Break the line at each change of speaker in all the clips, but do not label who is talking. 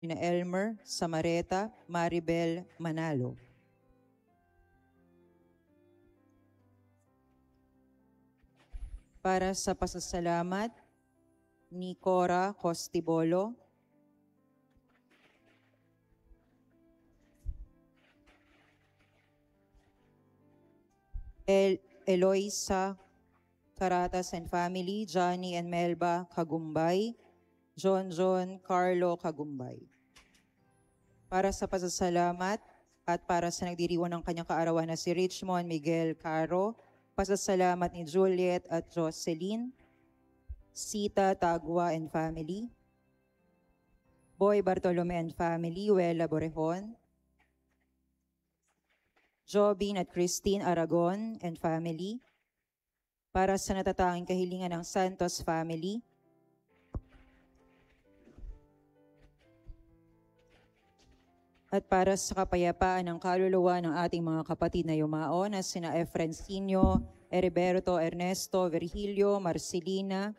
ni Elmer Samareta, Maribel Manalo. Para sa pasasalamat ni Cora Costibolo, Eloisa Caratas and family, Johnny and Melba Kagumbay, John Carlo Kagumbay. Para sa pasasalamat at para sa nagdiriwang ng kanyang kaarawan na si Richmond Miguel Caro, pasasalamat ni Juliet at Jocelyn, Sita Tagua and family, Boy Bartolome and family, Wela Borejon, Jobin at Christine Aragon and family, para sa natatanging kahilingan ng Santos family, at para sa kapayapaan ng kaluluwa ng ating mga kapatid na yumao na sina Efrensinio, Heriberto, Ernesto, Virgilio, Marcelina,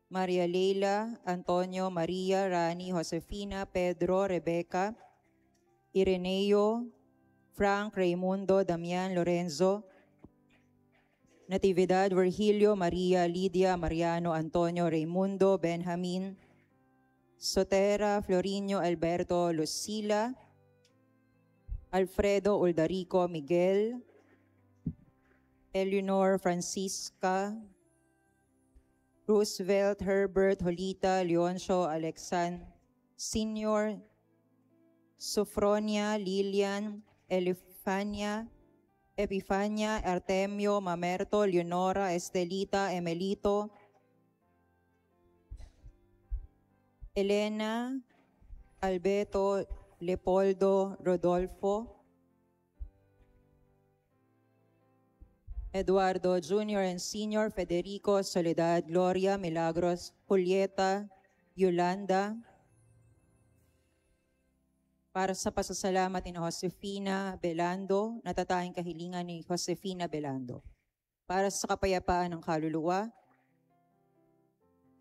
Maria Leila, Antonio, Maria, Rani, Josefina, Pedro, Rebecca, Ireneo, Frank, Raimundo, Damian, Lorenzo, Natividad, Virgilio, Maria, Lydia, Mariano, Antonio, Raimundo, Benjamin, Sotera, Florinio, Alberto, Lucila, Alfredo, Uldarico, Miguel, Eleanor, Francisca, Roosevelt, Herbert, Holita, Leoncio, Alexan, Senior, Sofronia, Lilian, Epifania, Artemio, Mamerto, Leonora, Estelita, Emelito, Elena, Alberto, Leopoldo, Rodolfo, Eduardo Jr. and Senior, Federico, Soledad, Gloria, Milagros, Julieta, Yolanda, para sa pasasalamat ni Josefina Belando, natatanging kahilingan ni Josefina Belando. Para sa kapayapaan ng kaluluwa,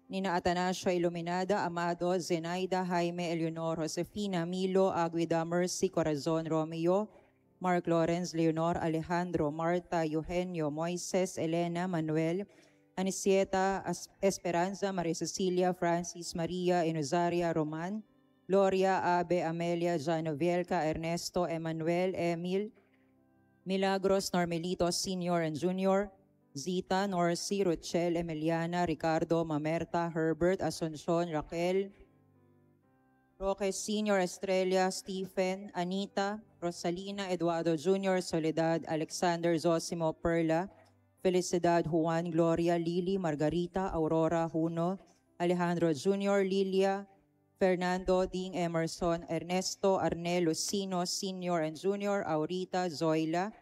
nina Atanasio Iluminada, Amado, Zenaida, Jaime, Eleonor, Josefina, Milo, Aguida, Mercy, Corazon, Romeo, Mark Lawrence, Leonor, Alejandro, Marta, Eugenio, Moises, Elena, Manuel, Anisieta, Esperanza, Maria Cecilia, Francis, Maria, Inozaria, Roman, Gloria, Abe, Amelia, Janovelca, Ernesto, Emmanuel, Emil, Milagros, Normelito, Senior and Junior, Zita, Norcy, Rochelle, Emiliana, Ricardo, Mamerta, Herbert, Asuncion, Raquel, Roque Senior, Estrella, Stephen, Anita, Rosalina, Eduardo Jr., Soledad, Alexander, Zosimo, Perla, Felicidad, Juan, Gloria, Lily, Margarita, Aurora, Juno, Alejandro Jr., Lilia, Fernando, Ding, Emerson, Ernesto, Arnel, Lucino, Senior and Junior, Aurita, Zoila,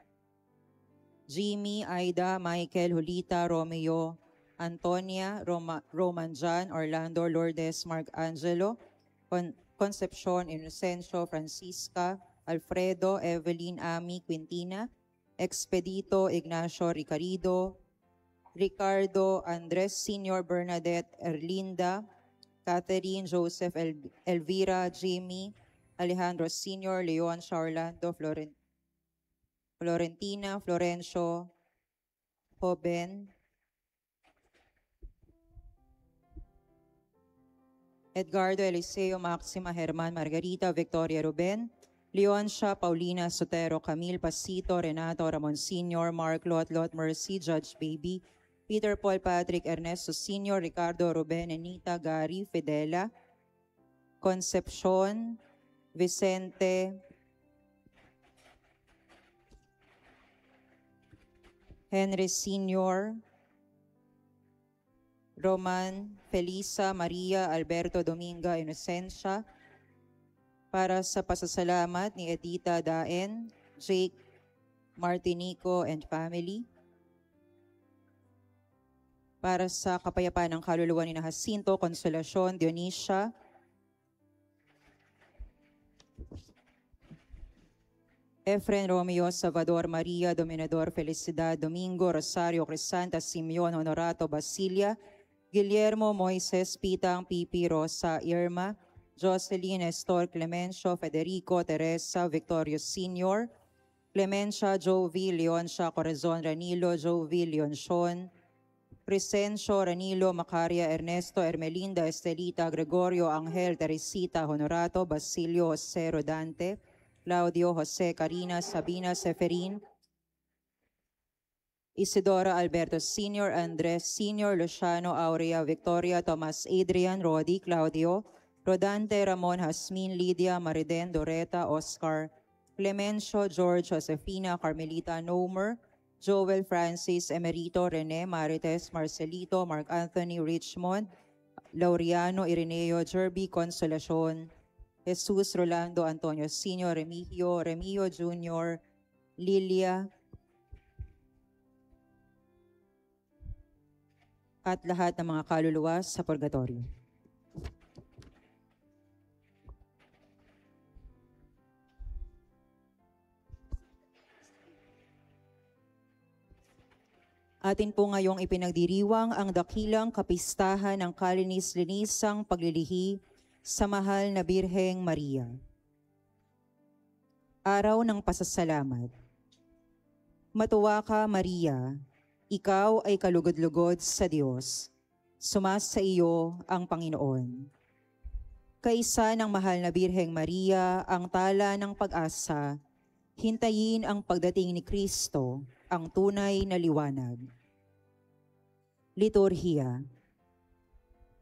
Jimmy, Aida, Michael, Julita, Romeo, Antonia, Roman John, Orlando, Lourdes, Mark Angelo, Concepcion, Inocencio, Francisca, Alfredo, Evelyn, Ami, Quintina, Expedito, Ignacio, Ricardo, Andres, Senior, Bernadette, Erlinda, Catherine, Joseph, Elvira, Jimmy, Alejandro Senior, Leon, Orlando, Florentina, Florencio, Joven, Edgardo, Eliseo, Maxima, Herman, Margarita, Victoria, Ruben, Leoncia, Paulina, Sotero, Camille, Pasito, Renato, Ramon Senior, Mark, Lot, Mercy, Judge Baby, Peter, Paul, Patrick, Ernesto Senior, Ricardo, Ruben, Anita, Gary, Fidela, Concepcion, Vicente, Henry Senior, Roman, Felisa, Maria, Alberto, Dominga, Inocencia, para sa pasasalamat ni Edita Daen, Jake, Martinico and family, para sa kapayapaan ng kaluluwa ni Jacinto, Consolacion, Dionisia, Efren, Romeo, Salvador, Maria, Dominador, Felicidad, Domingo, Rosario, Crisanta, Simeon, Honorato, Basilia, Guillermo Moises Pitang Pipi Rosa Irma, Jocelyn Estor Clemencio Federico Teresa Victorio Sr., Clemencia Jovi Leoncia Corazon Ranilo Jovi Leoncion, Crescencio Ranilo Macaria Ernesto Ermelinda Estelita Gregorio Angel Teresita Honorato Basilio Jose Rodante, Claudio Jose Carina Sabina Seferin, Isidora Alberto Sr., Andres Sr., Luciano Aurea Victoria Tomas Adrian Rodi Claudio, Rodante Ramon Hasmin Lydia Mariden Doreta Oscar, Clemencio George Josefina Carmelita Nomer, Joel Francis Emerito Rene Marites Marcelito Mark Anthony Richmond, Laureano Ireneo Jerby Consolacion, Jesus Rolando Antonio Sr. Remigio Jr., Lilia, at lahat ng mga kaluluwa sa purgatorio. Atin po ngayong ipinagdiriwang ang dakilang kapistahan ng kalinis-linisang paglilihi sa mahal na Birheng Maria. Araw ng Pasasalamat. Matuwa ka, Maria, ikaw ay kalugod-lugod sa Diyos. Sumasa iyo ang Panginoon. Kaisa ng mahal na Birheng Maria, ang tala ng pag-asa, hintayin ang pagdating ni Kristo, ang tunay na liwanag. Liturhiya.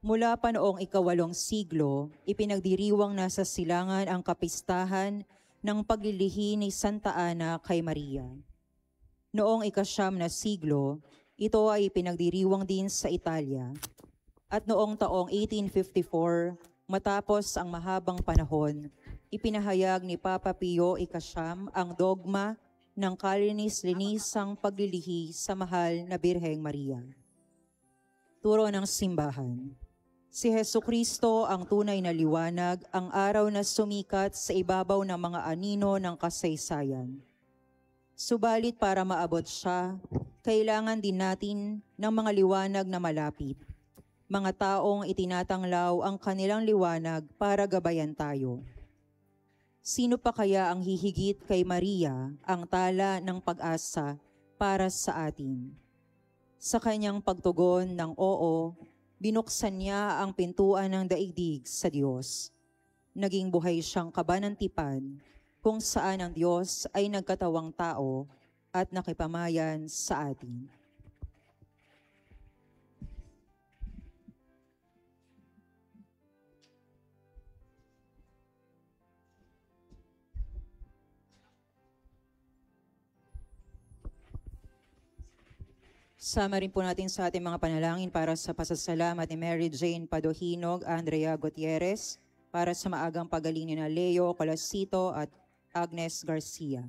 Mula pa noong ika-8 siglo, ipinagdiriwang nasa silangan ang kapistahan ng paglilihi ni Santa Ana kay Maria. Noong ika-9 na siglo, ito ay ipinagdiriwang din sa Italia. At noong taong 1854, matapos ang mahabang panahon, ipinahayag ni Papa Pio ika-9 ang dogma ng kalinis-linisang paglilihi sa mahal na Birheng Maria. Turo ng simbahan. Si Hesukristo ang tunay na liwanag, ang araw na sumikat sa ibabaw ng mga anino ng kasaysayan. Subalit para maabot siya, kailangan din natin ng mga liwanag na malapit. Mga taong itinatanglaw ang kanilang liwanag para gabayan tayo. Sino pa kaya ang hihigit kay Maria, ang tala ng pag-asa para sa atin? Sa kanyang pagtugon ng oo, binuksan niya ang pintuan ng daigdig sa Diyos. Naging buhay siyang kabanantipan, kung saan ang Diyos ay nagkatawang tao at nakipamayan sa atin. Sama rin po natin sa ating mga panalangin para sa pasasalamat ni Mary Jane Padohinog, Andrea Gutierrez, para sa maagang pagaling ni na Leo Colasito at Agnes Garcia.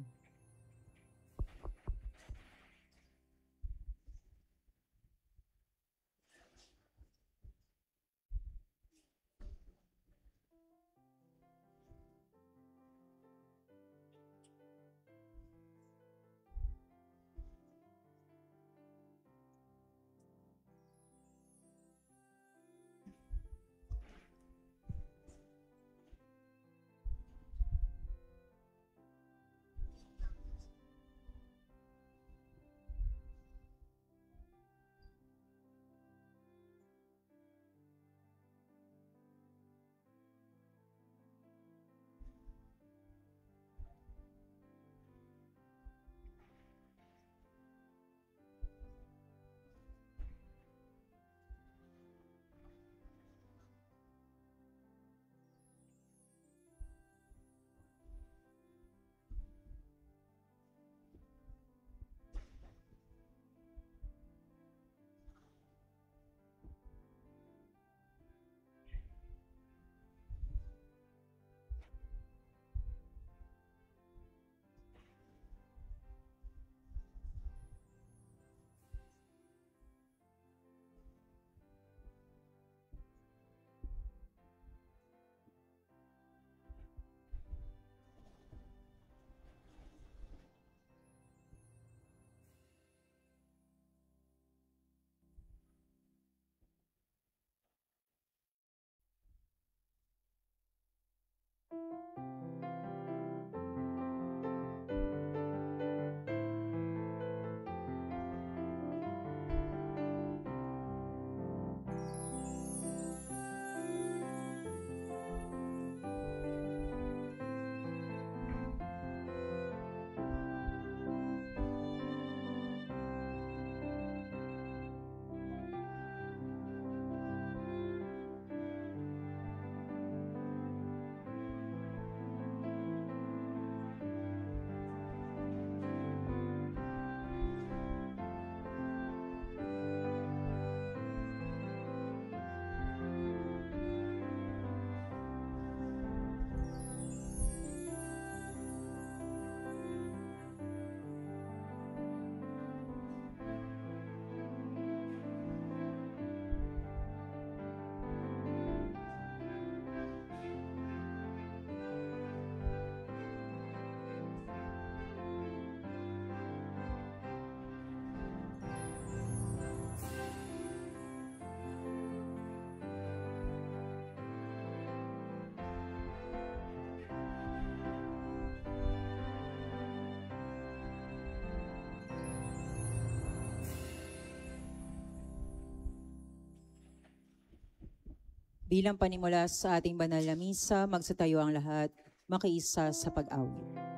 Bilang panimula sa ating banal na misa, magsatayo ang lahat, makiisa sa pag-awit.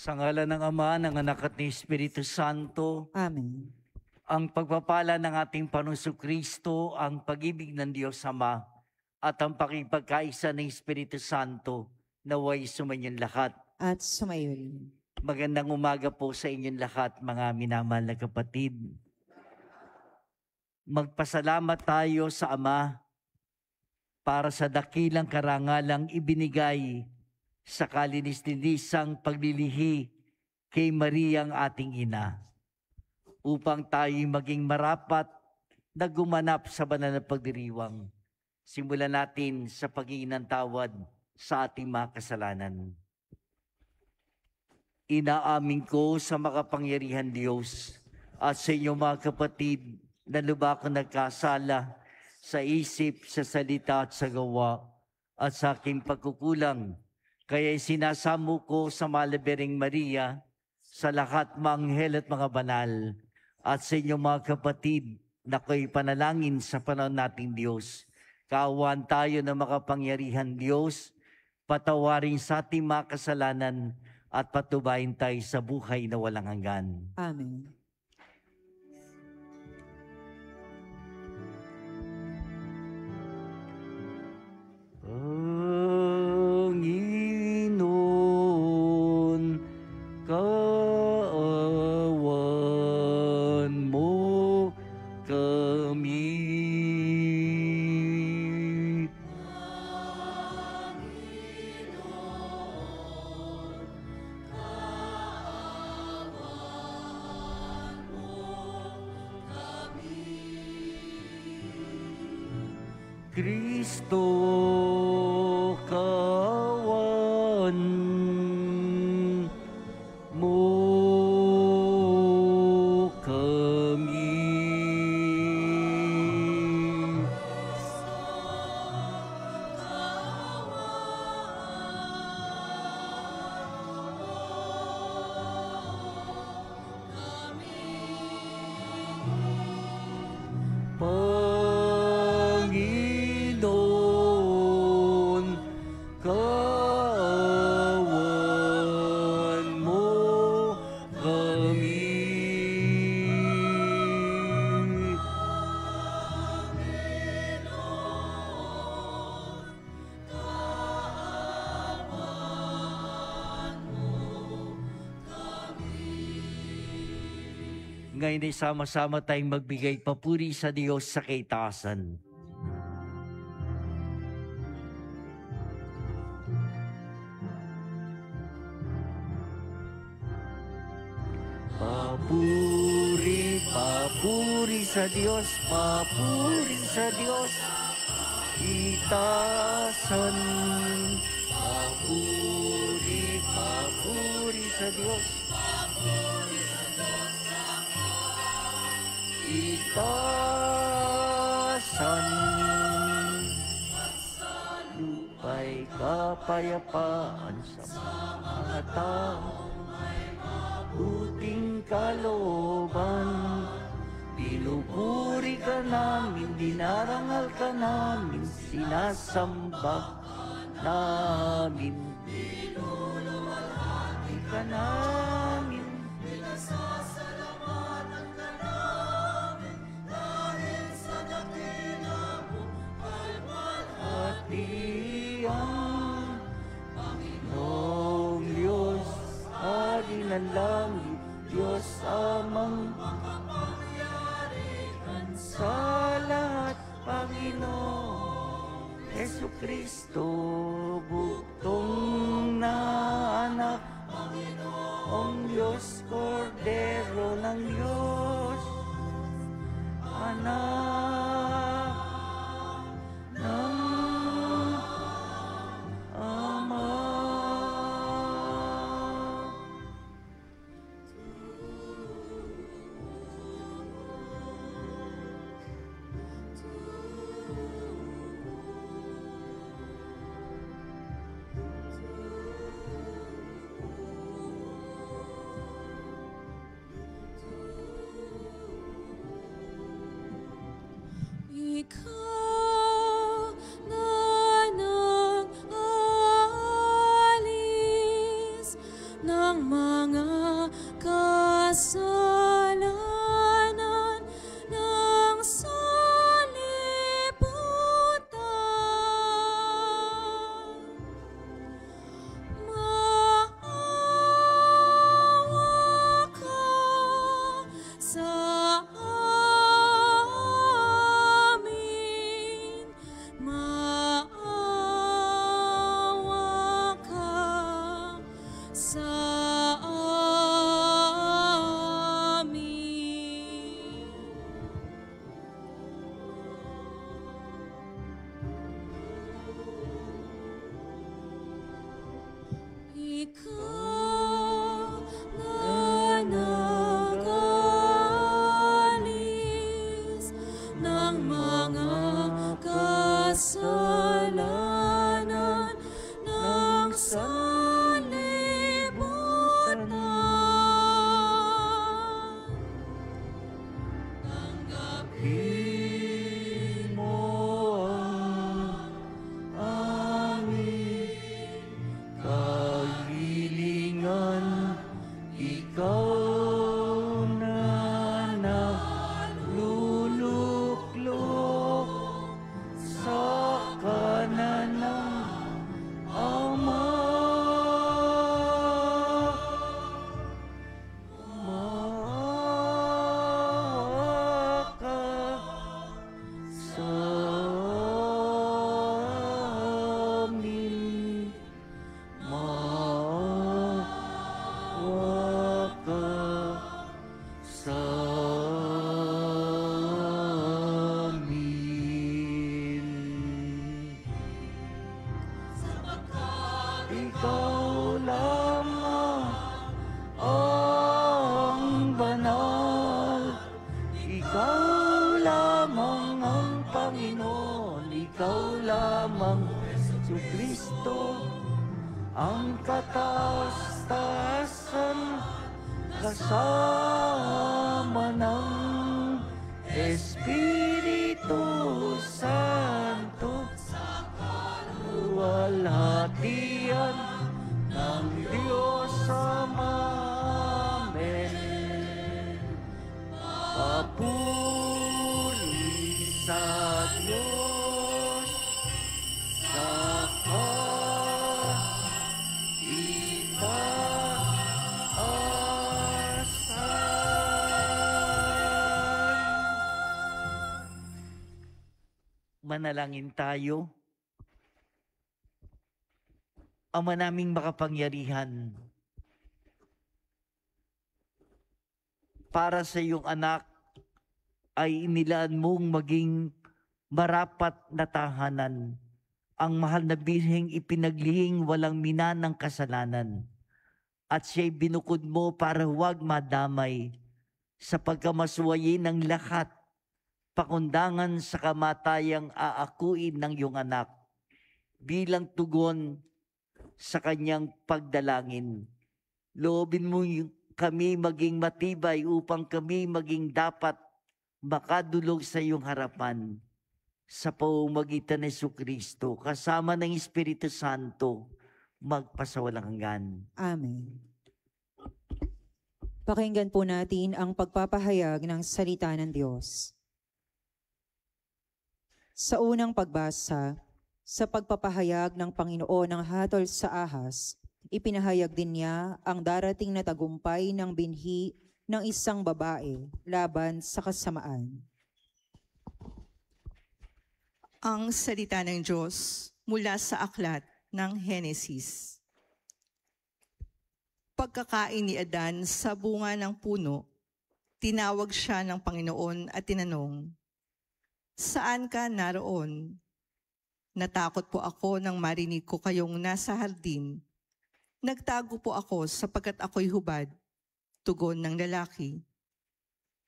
Sa ngalan ng Ama, ng Anak at ng Espiritu Santo,
Amen.
ang pagpapala ng ating Panginoong Kristo, ang pag-ibig ng Diyos Ama, at ang pakipagkaisa ng Espiritu Santo, naway sumainyo lahat.
At sumayo rin.
Magandang umaga po sa inyong lahat, mga minamahal na kapatid. Magpasalamat tayo sa Ama para sa dakilang karangalang ibinigay sa kalinis-linisang paglilihi kay Maria ang ating ina, upang tayo'y maging marapat na gumanap sa banal na pagdiriwang. Simulan natin sa pag-iinantawad sa ating mga kasalanan. Inaamin ko sa makapangyarihan Diyos at sa inyo mga kapatid na lubha ko nagkasala sa isip, sa salita at sa gawa at sa aking pagkukulang. Kaya sinasamo ko sa Malabering Maria, sa lahat mga anghel at mga banal, at sa inyo mga kapatid na ko'y panalangin sa panahon nating Diyos. Kaawaan tayo ng makapangyarihan Diyos, patawarin sa ating mga kasalanan, at patubayin tayo sa buhay na walang hanggan.
Amen.
Panginoon, kaawan mo kami. Kristo, kawan mo kami. Panginoon, kawan mo kami. Ngayon ay sama-sama tayong magbigay papuri sa Diyos sa kaitaasan. Papuri, papuri sa Diyos, papuri sa Diyos, itaasan. Papuri, papuri sa Diyos, itaasan. Lupa'y kapayapaan sa mga tao, buting kalooban. Pinupuri ka namin, dinarangal ka namin, sinasamba namin. Pinululuwalhati ka namin, pinasasalamatan ka namin, dahil sa dakila mo kalwalhatian. Panginoong Diyos, Hari ng langit, Diyos amang makapangyarihan sa lahat, Panginoon Jesucristo, buktong na anak, Panginoong Diyos, Kordero ng Diyos, anak ng Ama. Kristo, ang kataas-taasan, kasama ng Espiritu Santo, luwalhatian ng Diyos Ama. Amen. Papuri sa Diyos sa manalangin tayo. Ama naming makapangyarihan, para sa iyong anak ay inilaan mong maging marapat na tahanan, ang mahal na Birheng ipinaglihing walang minanang kasalanan, at siya'y binukod mo para huwag madamay sa pagkamaswayin ng lahat, pakundangan sa kamatayang aakuin ng iyong anak bilang tugon sa kanyang pagdalangin. Loobin mo kami maging matibay upang kami maging dapat makadulog sa iyong harapan sa pamamagitan ni Jesucristo kasama ng Espiritu Santo magpasawalang hanggan.
Amen. Pakinggan po natin ang pagpapahayag ng salita ng Diyos. Sa unang pagbasa, sa pagpapahayag ng Panginoon ng hatol sa ahas, ipinahayag din niya ang darating na tagumpay ng binhi ng isang babae laban sa kasamaan.
Ang salita ng Diyos mula sa aklat ng Henesis. Pagkakain ni Adan sa bunga ng puno, tinawag siya ng Panginoon at tinanong, "Saan ka naroon?" "Natakot po ako nang marinig ko kayong nasa hardin. Nagtago po ako sapagkat ako'y hubad," tugon ng lalaki.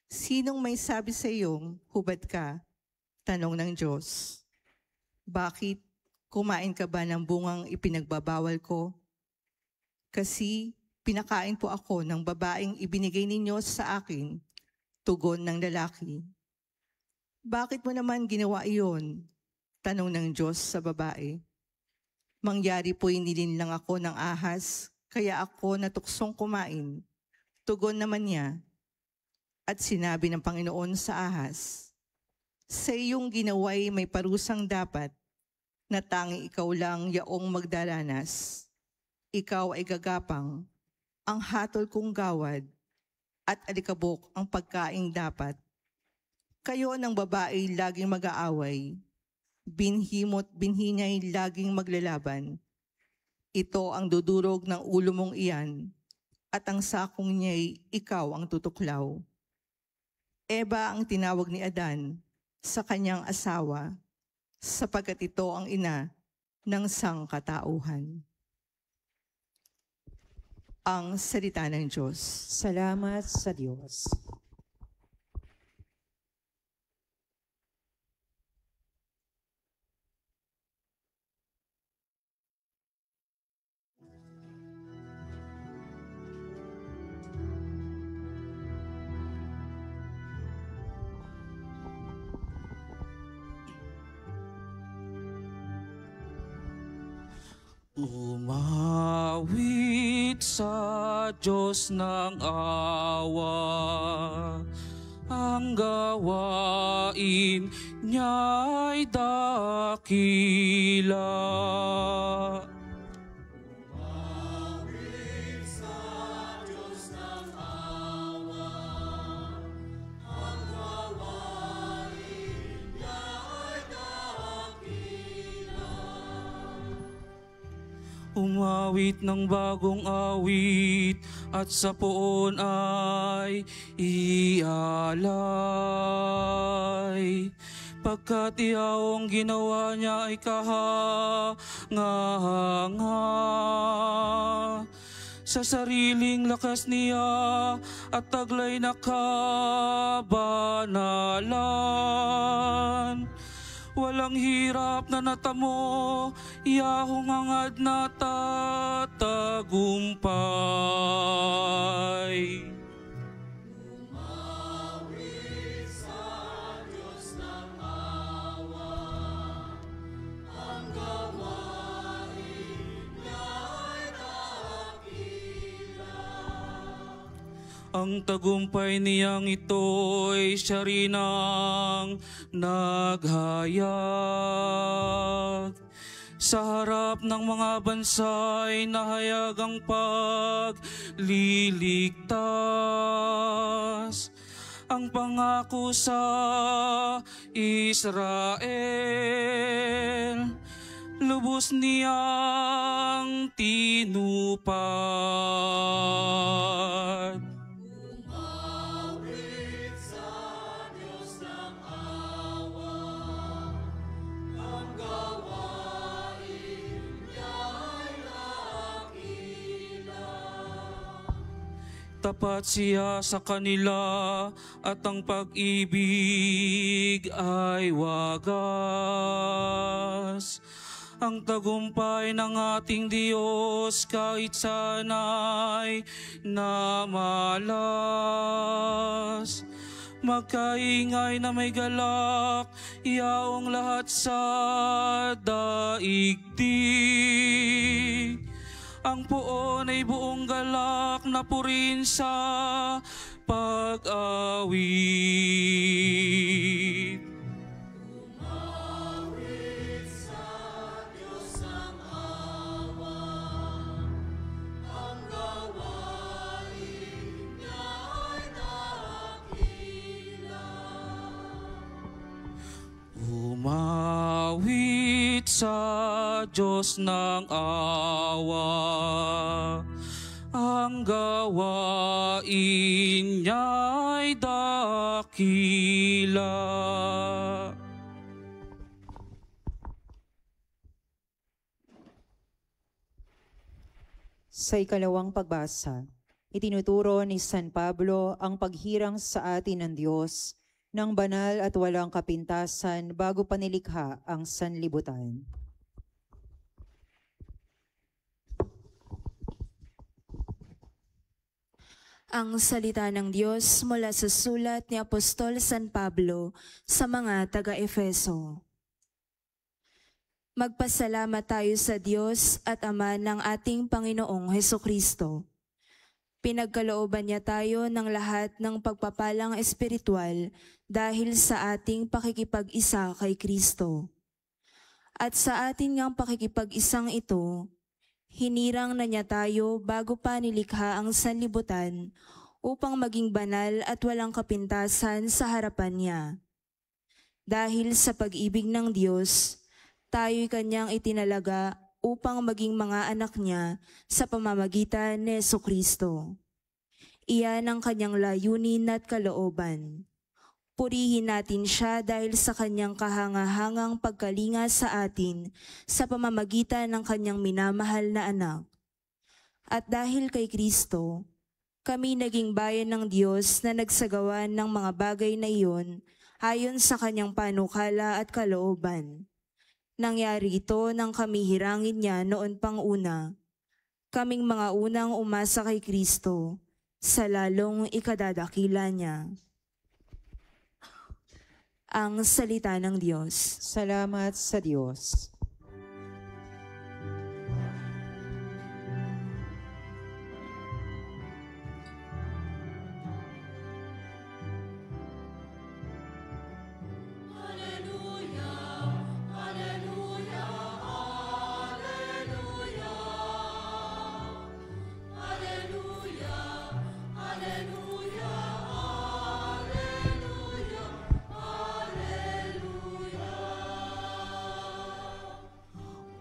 "Sinong may sabi sa iyong hubad ka?" tanong ng Diyos. "Bakit? Kumain ka ba ng bungang ipinagbabawal ko? Kasi pinakain po ako ng babaeng ibinigay ninyo sa akin," tugon ng lalaki. "Bakit mo naman ginawa iyon?" tanong ng Diyos sa babae. "Mangyari po'y nilinlang ako ng ahas, kaya ako natuksong kumain," tugon naman niya. At sinabi ng Panginoon sa ahas, "Sa iyong ginawa'y may parusang dapat, na tanging ikaw lang yaong magdaranas. Ikaw ay gagapang, ang hatol kong gawad, at alikabok ang pagkaing dapat. Kayo ng babae laging mag-aaway, binhi mo't binhi niya'y laging maglalaban. Ito ang dudurog ng ulo mong iyan, at ang sakong niya'y ikaw ang tutuklaw." Eva ang tinawag ni Adan sa kanyang asawa, sapagkat ito ang ina ng sangkatauhan. Ang salita ng Diyos.
Salamat sa Diyos.
Umawit sa Diyos ng awa, ang gawain niya'y dakila. Umawit sa Diyos ng awa, ang gawain niya'y dakila. Umawit ng bagong awit at sa poon ay ialay, pagkat iyawang ginawa niya ay kahanga-hanga. Sa sariling lakas niya at taglay na kabanalan, walang hirap na natamo, yahong hangad na tatagumpay. Ang tagumpay niyang ito'y siya rin ang naghayag. Sa harap ng mga bansa'y nahayag ang pagliligtas. Ang pangako sa Israel, lubos niyang tinupad. Tapat siya sa kanila at ang pag-ibig ay wagas. Ang tagumpay ng ating Diyos kahit sana'y namalas. Magkaingay na may galak, yaong lahat sa daigdig. Ang puon ay buong galak na purin sa pag-awit.
Umawit sa Diyos ang awa, ang gawain niya ay dakila.
Umawit sa Diyos ng awa, ang gawain niya'y dakila.
Sa ikalawang pagbasa, itinuturo ni San Pablo ang paghirang sa atin ng Diyos ng banal at walang kapintasan bago pa nilikha ang sanlibutan.
Ang salita ng Diyos mula sa sulat ni Apostol San Pablo sa mga taga-Efeso. Magpasalamat tayo sa Diyos at Ama ng ating Panginoong Hesukristo. Pinagkalooban niya tayo ng lahat ng pagpapalang espiritual dahil sa ating pakikipag-isa kay Kristo. At sa ating ngang pakikipag-isang ito, hinirang na niya tayo bago pa nilikha ang sanlibutan upang maging banal at walang kapintasan sa harapan niya. Dahil sa pag-ibig ng Diyos, tayo'y kanyang itinalaga upang maging mga anak niya sa pamamagitan ni Jesucristo. Iyan ang kanyang layunin at kalooban. Purihin natin siya dahil sa kanyang kahangahangang pagkalinga sa atin sa pamamagitan ng kanyang minamahal na anak. At dahil kay Kristo, kami naging bayan ng Diyos na nagsagawa ng mga bagay na iyon ayon sa kanyang panukala at kalooban. Nangyari ito nang kami hirangin niya noon pang una. Kaming mga unang umasa kay Kristo, sa lalong ikadadakila niya. Ang salita ng Diyos.
Salamat sa Diyos.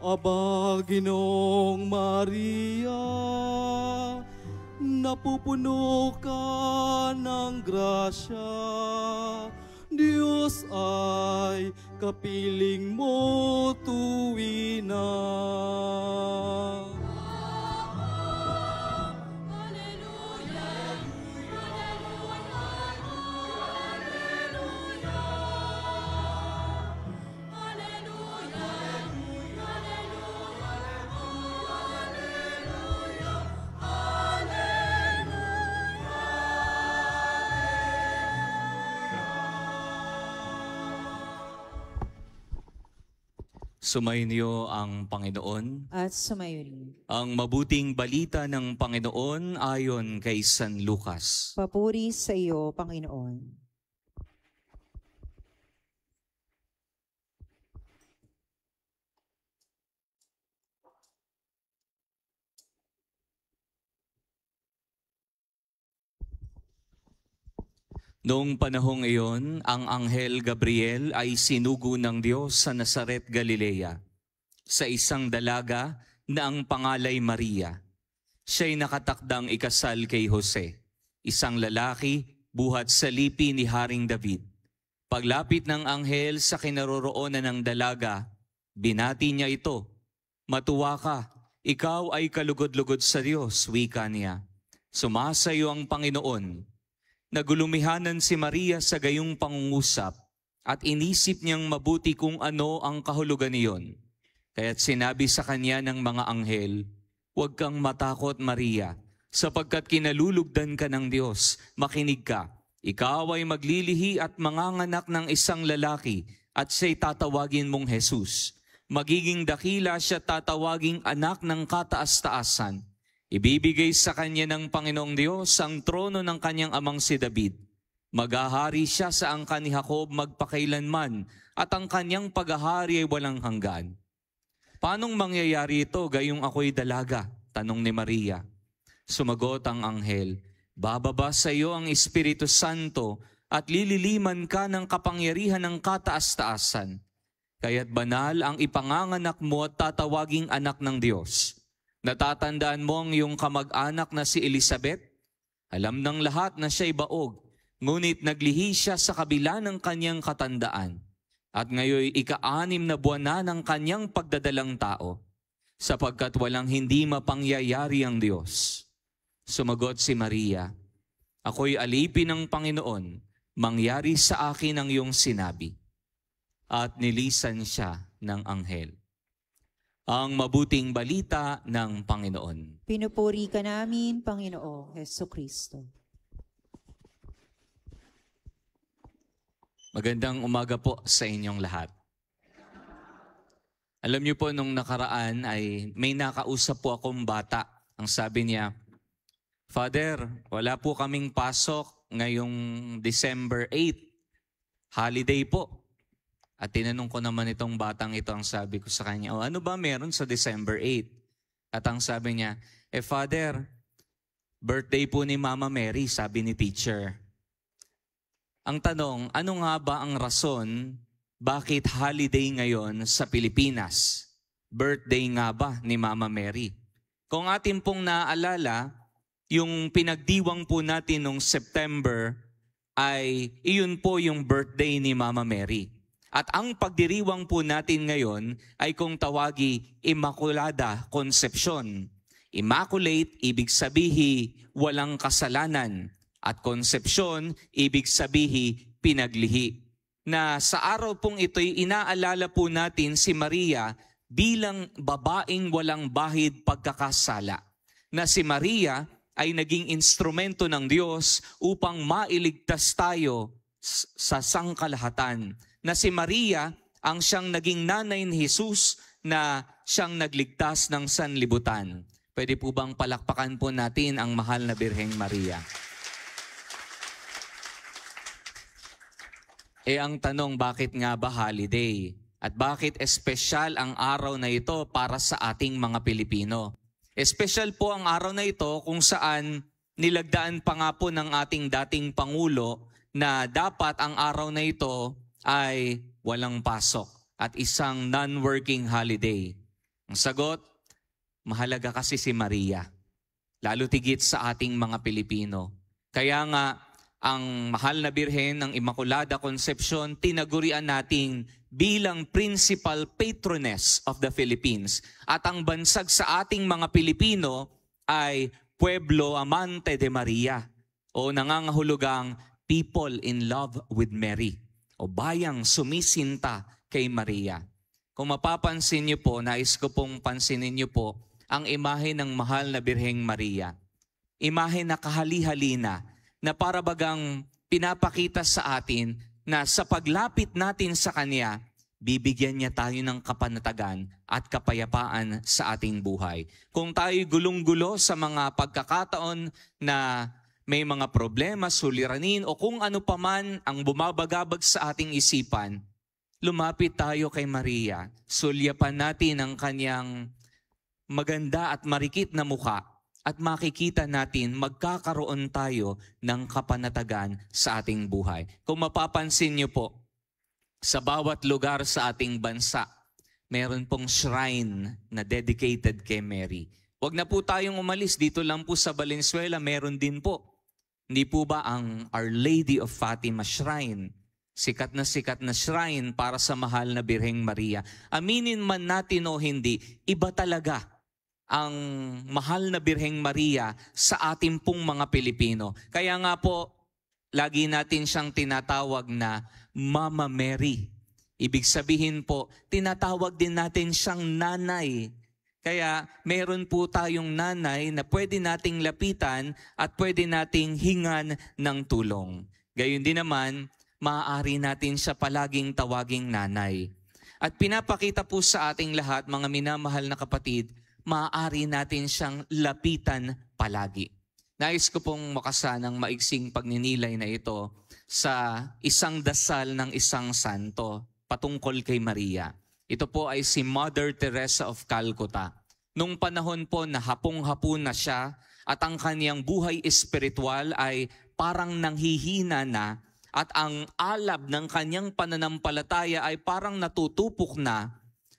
Aba, Ginoong Maria, napupuno ka ng grasya. Diyos ay kapiling mo tuwina.
Sumainyo ang Panginoon.
At sumayo rin.
Ang mabuting balita ng Panginoon ayon kay San Lucas.
Papuri sa iyo, Panginoon.
Noong panahong iyon, ang Anghel Gabriel ay sinugo ng Diyos sa Nazaret, Galilea, sa isang dalaga na ang pangalay Maria. Siya'y nakatakdang ikasal kay Jose, isang lalaki buhat sa lipi ni Haring David. Paglapit ng anghel sa kinaroroonan ng dalaga, binati niya ito. Matuwa ka, ikaw ay kalugod-lugod sa Diyos, wika niya. Sumasayo ang Panginoon. Nagulumihanan si Maria sa gayong pangungusap at inisip niyang mabuti kung ano ang kahulugan niyon. Kaya't sinabi sa kanya ng mga anghel, "Huwag kang matakot, Maria, sapagkat kinalulugdan ka ng Diyos. Makinig ka, ikaw ay maglilihi at manganganak ng isang lalaki at siya'y tatawagin mong Jesus. Magiging dakila siya, tatawaging anak ng kataas-taasan. Ibibigay sa kanya ng Panginoong Diyos ang trono ng kanyang amang si David. Maghahari siya sa angkan ni Jacob magpakailanman at ang kanyang paghahari ay walang hanggan." "Paanong mangyayari ito gayong ako'y dalaga?" tanong ni Maria. Sumagot ang anghel, "Bababa sa iyo ang Espiritu Santo at lililiman ka ng kapangyarihan ng kataas-taasan. Kaya't banal ang ipanganganak mo at tatawaging anak ng Diyos. Natatandaan mo ang iyong kamag-anak na si Elizabeth? Alam ng lahat na siya'y baog, ngunit naglihi siya sa kabila ng kanyang katandaan. At ngayon ika-6 na buwan na ng kanyang pagdadalang tao, sapagkat walang hindi mapangyayari ang Diyos." Sumagot si Maria, "Ako'y alipin ng Panginoon, mangyari sa akin ang iyong sinabi." At nilisan siya ng anghel. Ang mabuting balita ng Panginoon.
Pinupuri ka namin, Panginoong Hesukristo.
Magandang umaga po sa inyong lahat. Alam niyo po, nung nakaraan ay may nakausap po akong bata. Ang sabi niya, "Father, wala po kaming pasok ngayong December 8. Holiday po." At tinanong ko naman itong batang ito, ang sabi ko sa kanya, "Ano ba meron sa December 8? At ang sabi niya, Father, birthday po ni Mama Mary," sabi ni teacher. Ang tanong, ano nga ba ang rason bakit holiday ngayon sa Pilipinas? Birthday nga ba ni Mama Mary? Kung atin pong naaalala, yung pinagdiwang po natin noong September ay iyon po yung birthday ni Mama Mary. At ang pagdiriwang po natin ngayon ay kung tawagi Immaculada Concepcion. Immaculate, ibig sabihi walang kasalanan. At Concepcion, ibig sabihi pinaglihi. Na sa araw pong ito'y inaalala po natin si Maria bilang babaeng walang bahid pagkakasala. Na si Maria ay naging instrumento ng Diyos upang mailigtas tayo sa sangkalahatan. Na si Maria ang siyang naging nanay ni Jesus na siyang nagligtas ng sanlibutan. Pwede po bang palakpakan po natin ang mahal na Birheng Maria? Ang tanong, bakit nga ba holiday? At bakit espesyal ang araw na ito para sa ating mga Pilipino? Espesyal po ang araw na ito kung saan nilagdaan pa nga po ng ating dating Pangulo na dapat ang araw na ito ay walang pasok at isang non-working holiday. Ang sagot, mahalaga kasi si Maria, lalo tigit sa ating mga Pilipino. Kaya nga, ang mahal na Birhen ng Immaculada Concepcion, tinagurian natin bilang principal patroness of the Philippines. At ang bansag sa ating mga Pilipino ay Pueblo Amante de Maria o nangangahulugang people in love with Mary o bayang sumisinta kay Maria. Kung mapapansin niyo po, nais ko pong pansinin niyo po ang imahe ng mahal na Birheng Maria. Imahe na kahali-halina na para bagang pinapakita sa atin na sa paglapit natin sa Kanya bibigyan niya tayo ng kapanatagan at kapayapaan sa ating buhay. Kung tayo gulong-gulo sa mga pagkakataon na may mga problema, suliranin o kung ano paman ang bumabagabag sa ating isipan, lumapit tayo kay Maria. Sulyapan natin ang kanyang maganda at marikit na mukha at makikita natin magkakaroon tayo ng kapanatagan sa ating buhay. Kung mapapansin niyo po, sa bawat lugar sa ating bansa, meron pong shrine na dedicated kay Mary. Huwag na po tayong umalis. Dito lang po sa Valenzuela, meron din po. Hindi po ba ang Our Lady of Fatima Shrine? Sikat na shrine para sa mahal na Birheng Maria. Aminin man natin o hindi, iba talaga ang mahal na Birheng Maria sa ating pong mga Pilipino. Kaya nga po, lagi natin siyang tinatawag na Mama Mary. Ibig sabihin po, tinatawag din natin siyang nanay. Kaya meron po tayong nanay na pwede nating lapitan at pwede nating hingan ng tulong. Gayon din naman, maaari natin siya palaging tawaging nanay. At pinapakita po sa ating lahat, mga minamahal na kapatid, maaari natin siyang lapitan palagi. Nais ko pong makasa ng maiksing pagninilay na ito sa isang dasal ng isang santo patungkol kay Maria. Ito po ay si Mother Teresa of Calcutta. Nung panahon po na hapong-hapon na siya at ang kaniyang buhay espiritual ay parang nanghihina na at ang alab ng kaniyang pananampalataya ay parang natutupok na,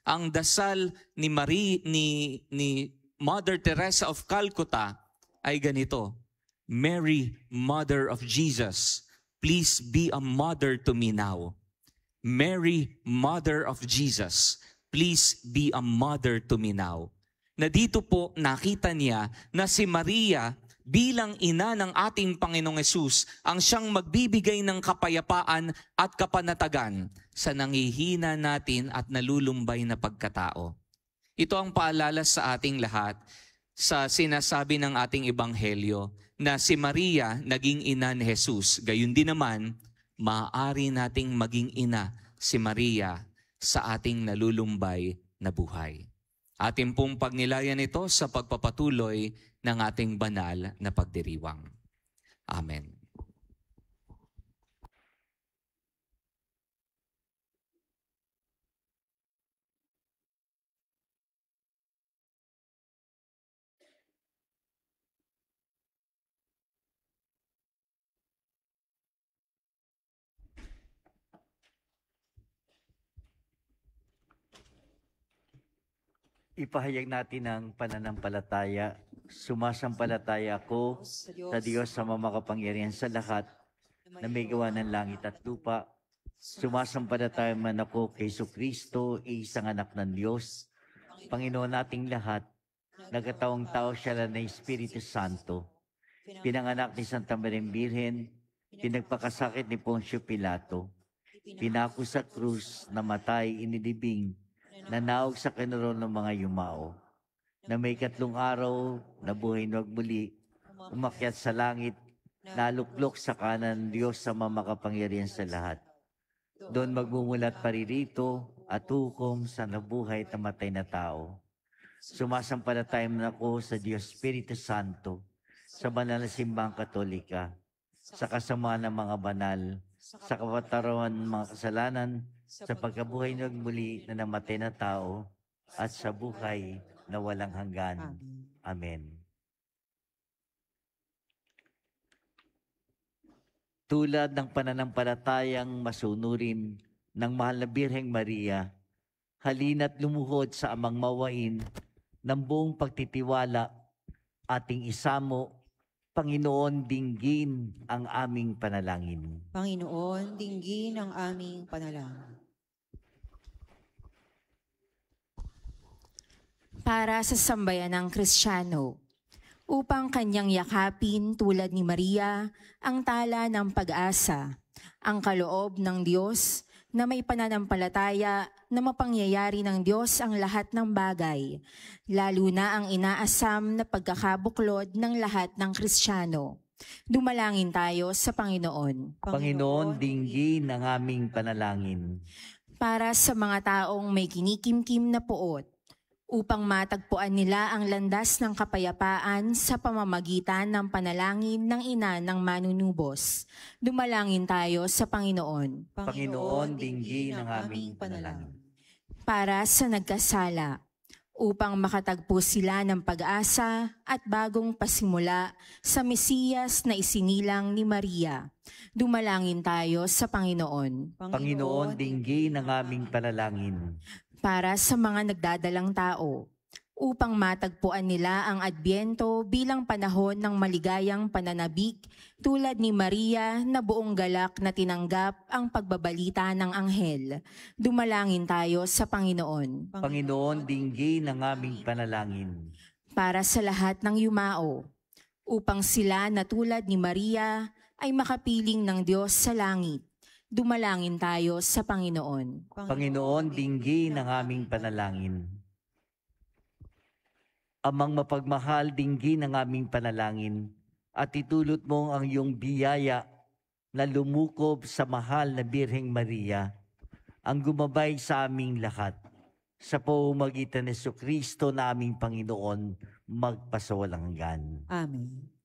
ang dasal ni Mother Teresa of Calcutta ay ganito: Mary, Mother of Jesus, please be a mother to me now. Mary, Mother of Jesus, please be a mother to me now. Na dito po nakita niya na si Maria bilang ina ng ating Panginoong Hesus ang siyang magbibigay ng kapayapaan at kapanatagan sa nanghihina natin at nalulumbay na pagkatao. Ito ang paalala sa ating lahat sa sinasabi ng ating Ebanghelyo na si Maria naging ina ni Jesus. Gayon din naman, maaari nating maging ina si Maria sa ating nalulumbay na buhay. Ating pong pagnilayan ito sa pagpapatuloy ng ating banal na pagdiriwang. Amen.
Ipahayag natin ang pananampalataya. Sumasampalataya ako sa Diyos sa makapangyarihan sa lahat na may gawa ng langit at lupa. Sumasampalataya man ako kay Jesucristo, isang anak ng Diyos, Panginoon nating lahat, nagkataong tao siya na Espiritu Santo, pinanganak ni Santa Maring Birhen, pinagpakasakit ni Poncio Pilato, pinako sa krus, namatay, inilibing, nanawag sa kinaroon ng mga yumao, na may 3 araw, nabuhay na muli, umakyat sa langit, naluklok sa kanan ng Diyos sa makapangyarihan sa lahat. Doon magmumulat paririto at hukom sa nabuhay at namatay na tao. Sumasampalataya man ako sa Diyos Espiritu Santo, sa banal na simbahang Katolika, sa kasamaan ng mga banal, sa kapatawaran ng mga kasalanan, sa pagkabuhay ng muli na namatay na tao, at sa buhay na walang hanggan. Amen. Tulad ng pananampalatayang masunurin ng mahal na Birheng Maria, halina't lumuhod sa amang mawain ng buong pagtitiwala, ating isamo, Panginoon, dinggin ang aming panalangin.
Panginoon, dinggin ang aming panalangin.
Para sa sambayan ng Kristiyano, upang kanyang yakapin tulad ni Maria ang tala ng pag-asa, ang kaloob ng Diyos na may pananampalataya na mapangyayari ng Diyos ang lahat ng bagay, lalo na ang inaasam na pagkakabuklod ng lahat ng Kristiyano. Dumalangin tayo sa Panginoon.
Panginoon, dinggin ang aming panalangin.
para sa mga taong may kinikimkim na puot, upang matagpuan nila ang landas ng kapayapaan sa pamamagitan ng panalangin ng Ina ng Manunubos. Dumalangin tayo sa Panginoon.
Panginoon, dinggin ang aming panalangin.
Para sa nagkasala, upang makatagpo sila ng pag-asa at bagong pasimula sa Mesiyas na isinilang ni Maria. Dumalangin tayo sa Panginoon.
Panginoon, dinggin ang aming panalangin.
Para sa mga nagdadalang tao, upang matagpuan nila ang Adbyento bilang panahon ng maligayang pananabik tulad ni Maria na buong galak na tinanggap ang pagbabalita ng anghel. Dumalangin tayo sa Panginoon.
Panginoon, dinggin ang aming panalangin.
Para sa lahat ng yumao, upang sila na tulad ni Maria ay makapiling ng Diyos sa langit. Dumalangin tayo sa Panginoon.
Panginoon, dinggin ang aming panalangin. Amang mapagmahal, dinggin ang aming panalangin at itulot mo ang iyong biyaya na lumukob sa mahal na Birheng Maria, ang gumabay sa aming lahat. Sa pamamagitan ni Jesucristo na aming Panginoon, magpasawalang hanggan.
Amen.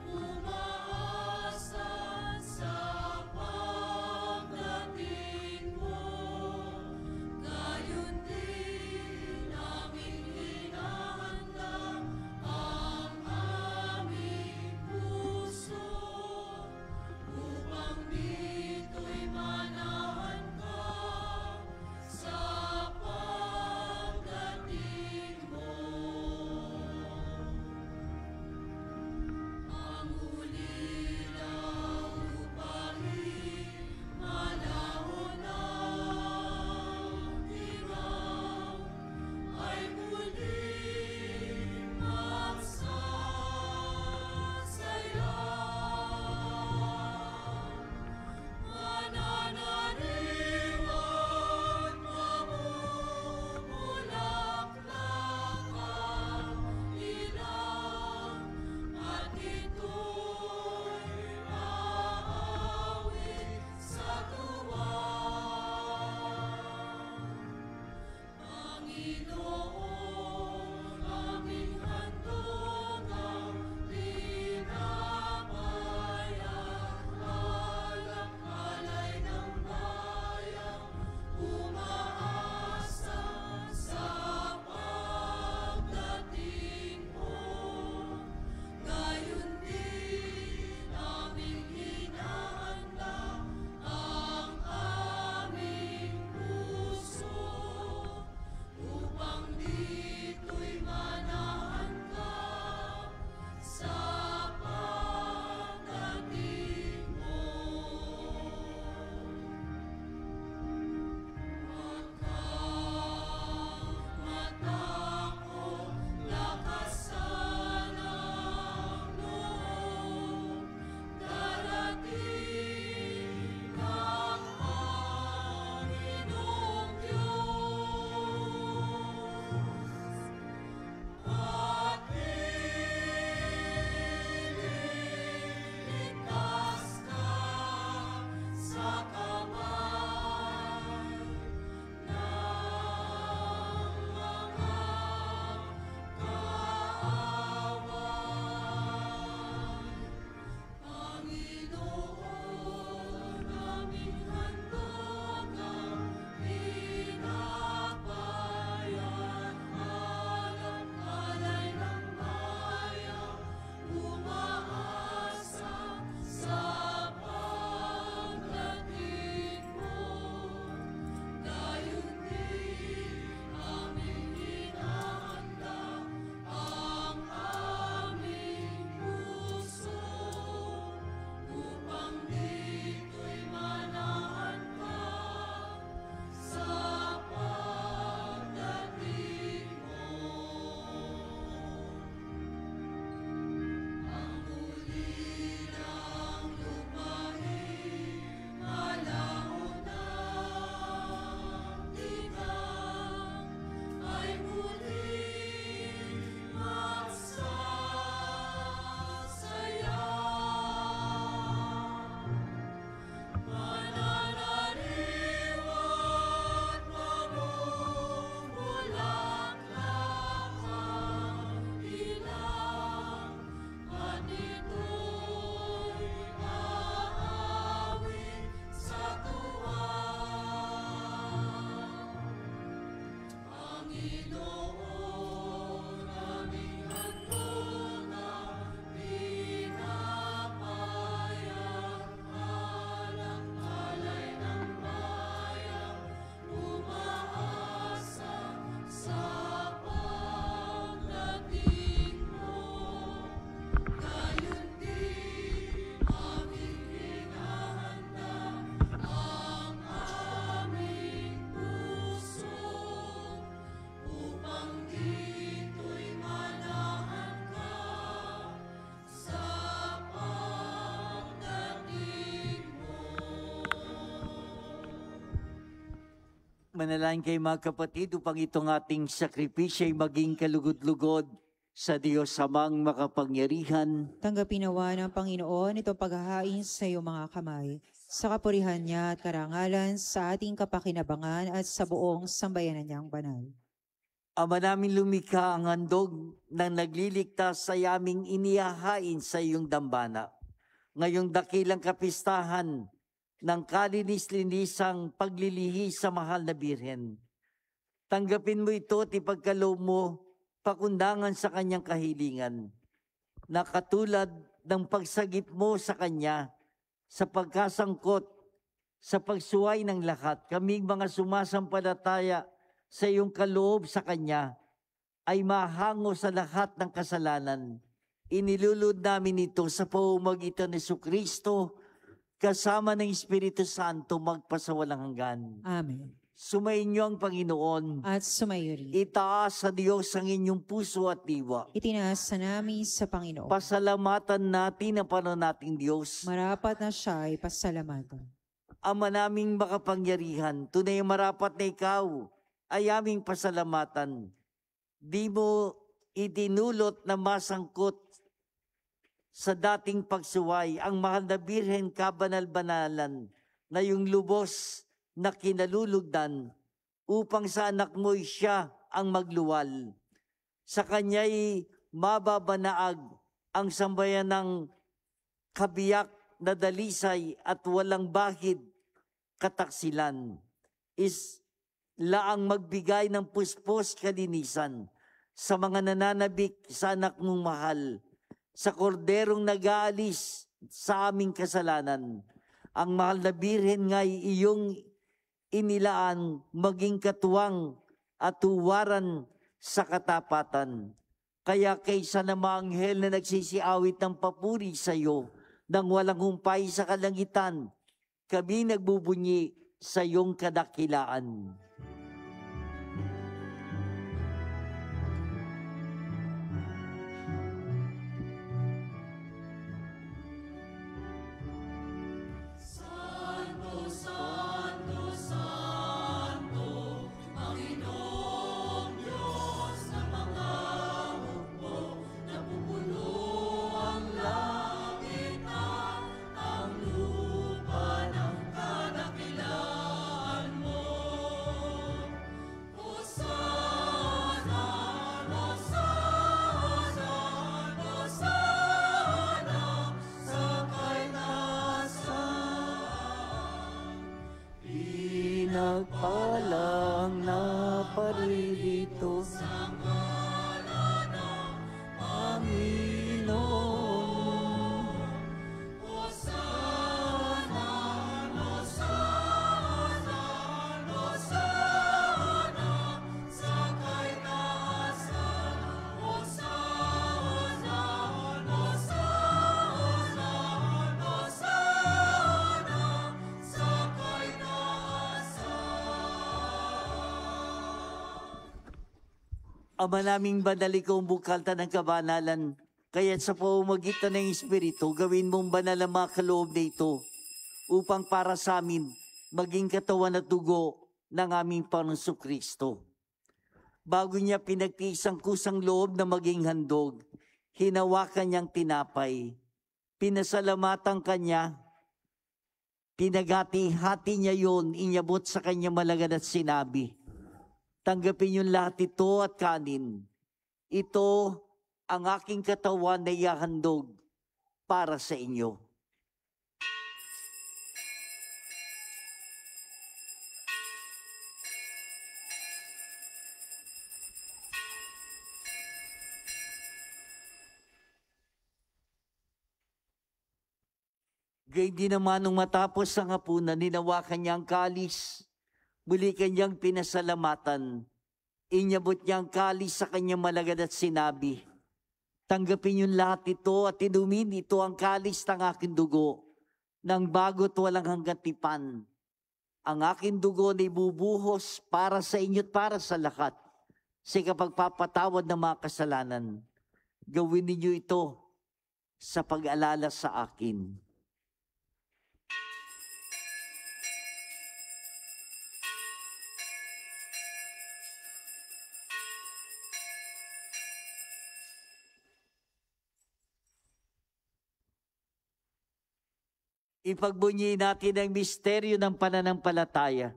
Umaasa sa pagdating
Manalangin kayo mga kapatid upang itong ating sakripisyo ay maging kalugod-lugod sa Diyos Amang makapangyarihan.
Tanggapin nawa ng Panginoon itong paghahain sa iyong mga kamay, sa kapurihan niya at karangalan sa ating kapakinabangan at sa buong sambayanan niyang banal.
Ama namin lumikha ang handog ng nagliligtas sa aming inihahain sa iyong dambana. Ngayong dakilang kapistahan ng kalinis-linisang paglilihi sa mahal na Birhen. Tanggapin mo ito at ipagkaloob mo pakundangan sa kanyang kahilingan, na katulad ng pagsagip mo sa kanya sa pagkasangkot sa pagsuway ng lahat, kaming mga sumasampalataya sa iyong kaloob sa kanya ay mahango sa lahat ng kasalanan. Inilulod namin ito sa pamamagitan ni Jesucristo kasama ng Espiritu Santo magpasawalang hanggan.
Amen.
Sumainyo ang Panginoon.
At sumayo rin.
Itaas sa Diyos ang inyong puso at diwa.
Itinaasa namin sa Panginoon.
Pasalamatan natin ang Panginoon nating Diyos.
Marapat na siya ay pasalamatan.
Ama naming makapangyarihan, tunay marapat na ikaw ay aming pasalamatan. Di mo itinulot na masangkot sa dating pagsuway ang mahal na Birhen kabanal-banalan na yung lubos na kinalulugdan upang sa anak mo'y siya ang magluwal. Sa kanya'y mababanaag ang sambayan ng kabiyak na dalisay at walang bahid kataksilan. Laang magbigay ng puspos kalinisan sa mga nananabik sa anak mong mahal, sa korderong nag-aalis sa aming kasalanan. Ang mahal na Birhen nga'y iyong inilaan maging katuwang at tuwaran sa katapatan. Kaya kaysa na mga anghel na nagsisiawit ng papuri sa iyo nang walang humpay sa kalangitan, kami nagbubunyi sa iyong kadakilaan. Nagpalang na paririto sa ngalan ng Panginoon. Hosana, Hosana, Hosana, sa kaitaasan. Hosana, Hosana, Hosana, sa Ama naming banal, ikaw ang bukalta ng kabanalan, kaya't sa pamamagitan ng Espiritu, gawin mong banal ang mga kaloob na ito, upang para sa amin, maging katawan at dugo ng aming Panginoong Jesucristo. Bago niya pinagtiis ang kusang loob na maging handog, hinawakan niyang tinapay, pinasalamatan kanya, pinagati-hati niya yon, inyabot sa kanya malagad at sinabi, tanggapin yung lahat ito at kanin. Ito ang aking katawan na ihahandog para sa inyo. Gayun din naman nung matapos ang hapunan, ninawakan niya ang kalis. Muli kanyang pinasalamatan. Inyabot niya ang kalis sa kanyang malagad at sinabi, tanggapin yung lahat ito at inumin ito ang kalis ng aking dugo, ng bago't walang hanggang tipan. Ang aking dugo na ibubuhos para sa inyo't para sa lahat, sa kapagpapatawad ng mga kasalanan. Gawin ninyo ito sa pag-alala sa akin. Ipagbunyi natin ang misteryo ng pananampalataya.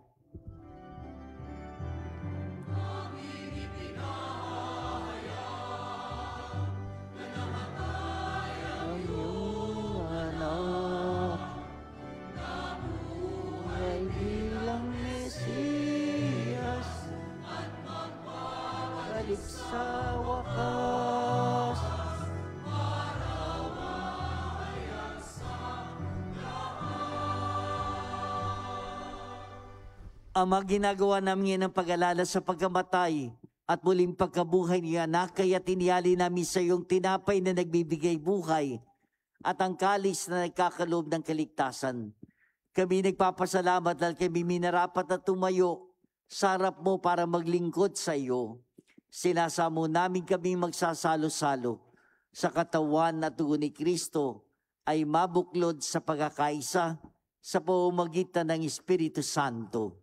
Sa wakas, Ama, ginagawa namin ng pag-alala sa pagkamatay at muling pagkabuhay ni anak, kaya tiniyali namin sa iyong tinapay na nagbibigay buhay at ang kalis na nagkakaloob ng kaligtasan. Kami nagpapasalamat dahil kami minarapat na tumayo sa harap mo para maglingkod sa iyo. Sinasamo namin kami magsasalo-salo sa katawan at dugo ni Kristo ay mabuklod sa pagkakaisa sa pamamagitan ng Espiritu Santo.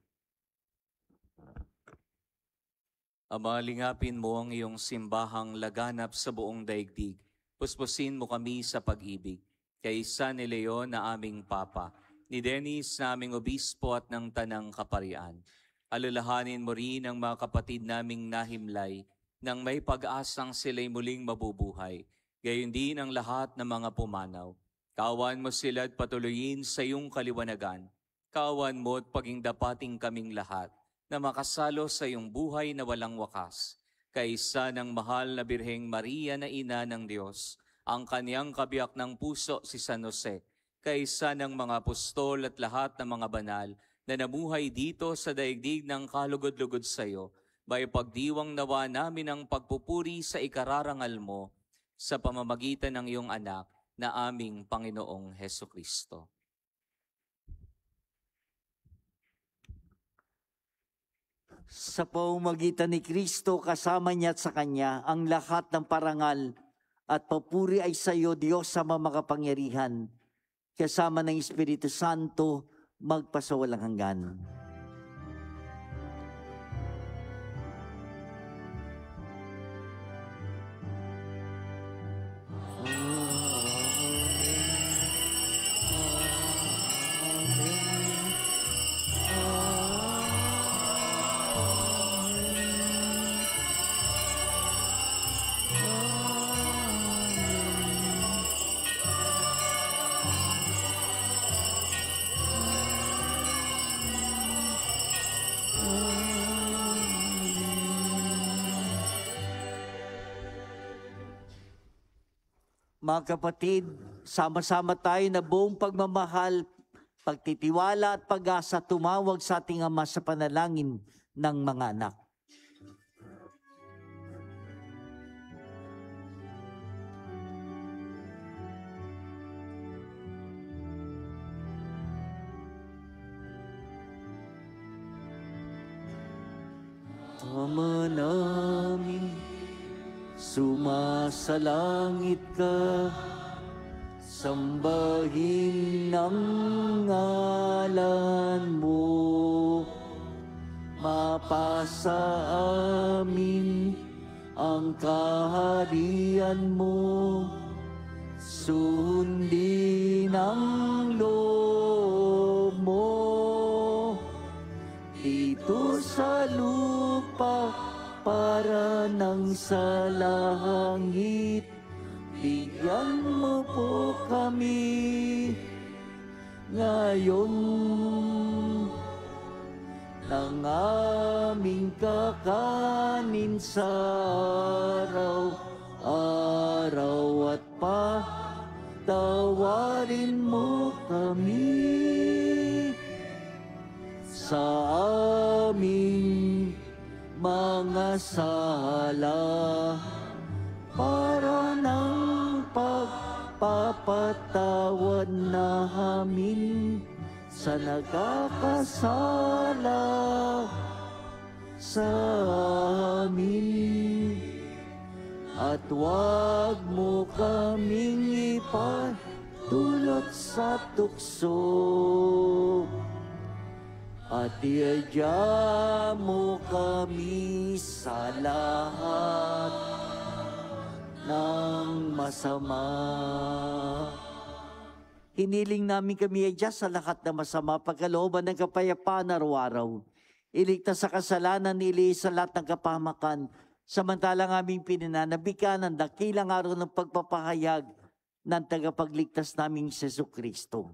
Ama, lingapin mo ang iyong simbahang laganap sa buong daigdig. Puspusin mo kami sa pag-ibig. Kay San Leon na aming Papa, ni Dennis na aming Obispo at ng Tanang Kaparian. Alalahanin mo rin ang mga kapatid naming nahimlay nang may pag-asang sila'y muling mabubuhay. Gayon din ang lahat ng mga pumanaw. Kawan mo sila at patuloyin sa iyong kaliwanagan. Kawan mo at paging dapating kaming lahat na makasalo sa iyong buhay na walang wakas. Kaisa ng mahal na Birheng Maria na Ina ng Diyos, ang kaniyang kabiyak ng puso si San Jose, kaisa ng mga apostol at lahat ng mga banal na namuhay dito sa daigdig ng kalugod-lugod sa iyo, may pagdiwang nawa namin ang pagpupuri sa ikararangal mo sa pamamagitan ng iyong anak na aming Panginoong Hesukristo.
Sa pamamagitan ni Kristo, kasama niya at sa Kanya, ang lahat ng parangal at papuri ay sa iyo, Diyos sa makapangyarihan, kasama ng Espiritu Santo, magpasawalang hanggan. Mga kapatid, sama-sama tayo na buong pagmamahal, pagtitiwala at pag-asa tumawag sa ating Ama sa panalangin ng mga anak. Ama namin, sumasalangit ka, sambahin ang ngalan mo, mapasa amin ang kaharian mo, sundin ang loob mo, dito sa lupa para nang sa langit. Bigyan mo po kami ngayon ng aming kakanin sa araw-araw at patawarin mo kami sa aming mga sala para ng pagpapatawad namin sa nagkakasala sa amin. At huwag mo kaming ipatulot sa tukso, at iadya mo kami sa lahat ng masama. Hiniling namin kami ay Diyos sa lahat na masama, pagkalooban ng kapayapaan araw-araw. Iligtas sa kasalanan, iliis sa lahat ng kapahamakan, samantalang aming pinananabikan ang dakilang araw ng pagpapahayag ng tagapagligtas naming Jesucristo.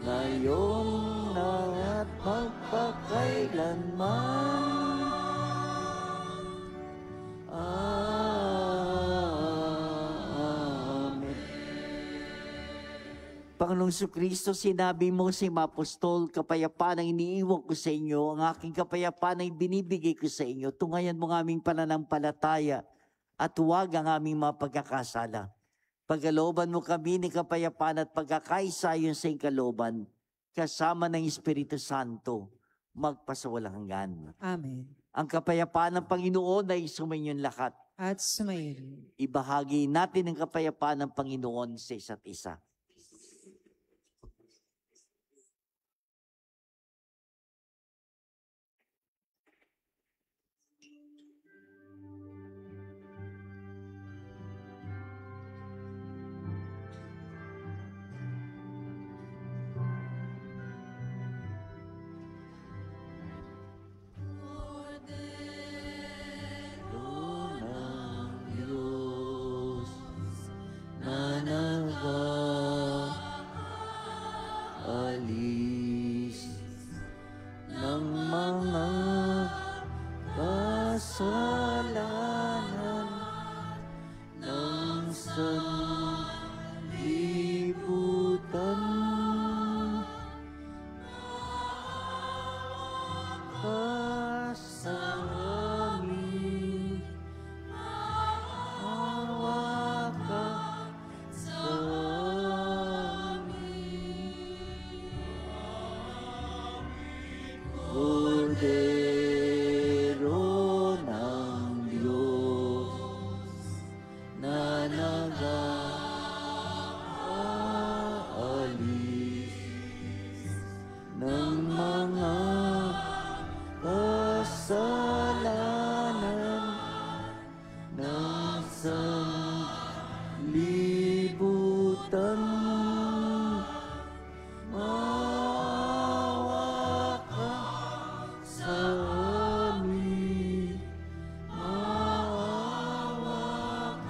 Ngayon na at magpakailanman. Amen.
Panginoong Jesucristo, sinabi mo sa mga apostol, kapayapaan ang iniiwan ko sa inyo, ang aking kapayapaan ay binibigay ko sa inyo. Tungayan mo ang aming pananampalataya at huwag ang aming mga pagkakasala. Pagkalooban mo kami ni kapayapaan at pagkakaisa ayon sa iyong kalooban, kasama ng Espiritu Santo, magpasawalang hanggan.
Amen.
Ang kapayapaan ng Panginoon ay sumainyo lahat.
At sumayin.
Ibahagi natin ang kapayapaan ng Panginoon sa isa't isa. Alis ng mga kasalanan ng sanlibutan. Sa amin, maawa ka sa Kordero ng Diyos na nag-aalis ng mga kasalanan ng sanlibutan. Maawa ka sa amin, maawa